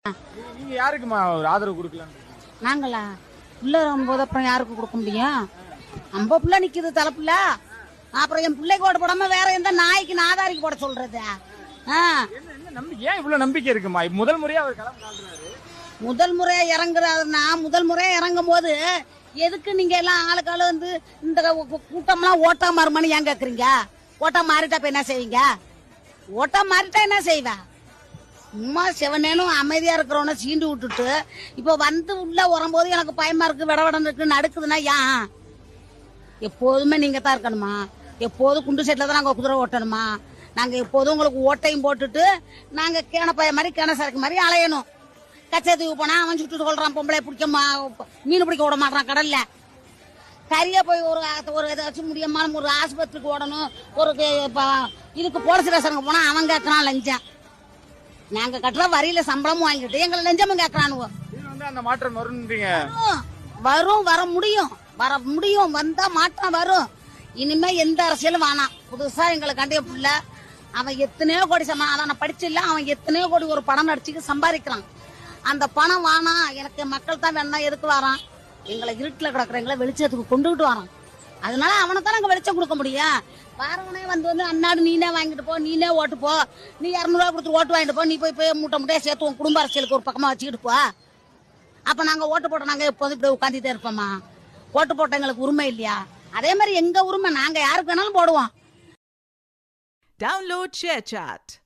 நீங்க யாருக்குமா ஒரு ஆதரவு கொடுக்கலாம்? நாங்களா புள்ள வரும்போது அப்புறம் யாருக்கு கொடுக்க முடியும்? நம்ம புள்ள நிக்குது தலைப்புல, அப்புறம் என் பிள்ளைக்கு ஓட போடாம வேற எந்த நாய்க்கு நாதாரிக்கு போட சொல்றது? ஏன் இவ்வளவு நம்பிக்கை இருக்குமா? முதல் முறையா அவர் களம் காண்றாரு. முதல் முறையா இறங்குறாருன்னா முதல் முறையா இறங்கும் போது எதுக்கு நீங்க எல்லாம் ஆளுக்கால வந்து இந்த கூட்டம்லாம் ஓட்டா மாறுமான்னு ஏன் கேக்குறீங்க? ஓட்டா மாறிட்டா இப்ப என்ன செய்வீங்க? ஓட்டா மாறிட்டா என்ன செய்வ? சும்மா சிவனேனும் அமைதியா இருக்கிறவன சீண்டு விட்டுட்டு இப்ப வந்து உள்ள வரும்போது எனக்கு பயமா இருக்கு, விடவடம் இருக்கு, நடுக்குதுன்னா ஏன்? எப்போதுமே நீங்க தான் இருக்கணுமா? எப்போதும் குண்டு செட்ல தான் நாங்க குதிரை ஓட்டணுமா? நாங்க எப்போதும் உங்களுக்கு ஓட்டையும் போட்டுட்டு நாங்க கேணப்பைய மாதிரி கேண சரக்கு மாதிரி அலையணும். கச்சேத்துக்கு போனா அவன் சுட்டு சொல்றான் பொம்பளை பிடிக்க மீன் பிடிக்க விட மாட்டான் கடல்ல. சரியா போய் ஒரு ஏதாச்சும் முடியுமா ஒரு ஆஸ்பத்திரிக்கு ஓடணும், ஒரு இதுக்கு போலீஸ் ஸ்டேஷனுக்கு போனா அவன் கேட்கறான் லஞ்சம். நாங்க கட்டுற வரியில சம்பளமும் வாங்கிட்டு எங்களை லஞ்சமும் கேட்கறானுவோ. அந்த மாற்றம் வரும்ன்றீங்க? வரும், வர முடியும், வந்தா மாற்றம் வரும். இனிமே எந்த அரசியலும் வேணாம். புதுசா எங்களை கண்டிய புள்ள அவன் எத்தனையோ கோடி அதான் படிச்சு இல்ல, அவன் எத்தனையோ கோடி ஒரு படம் நடிச்சுக்கு சம்பாதிக்கிறான். அந்த பணம் வானா எனக்கு மக்கள் தான் வேணா எதுக்கு வரான்? எங்களை இருட்டுல கிடக்குற எங்களை வெளிச்சத்துக்கு கொண்டுகிட்டு வரான். அதனால அவனை தான் நாங்க வெளிச்சம் கொடுக்க முடியும். வாரவனே வந்து அன்னாடு நீனே வாங்கிட்டு போ, நீனே ஓட்டு போ, நீ 200 கொடுத்து ஓட்டு வாங்கிட்டு போ, நீ போய் மூட்டை மூட்டையா சேர்த்து உன் குடும்ப அரசியலுக்கு ஒரு பக்கமா வச்சுக்கிட்டு போ. அப்ப நாங்க ஓட்டு போட்ட நாங்க எப்போதும் இப்படி உட்காந்துட்டே இருப்போமா? ஓட்டு போட்ட எங்களுக்கு உரிமை இல்லையா? அதே மாதிரி எங்க உரிமை, நாங்க யாருக்கு வேணாலும் போடுவோம். Download ShareChat.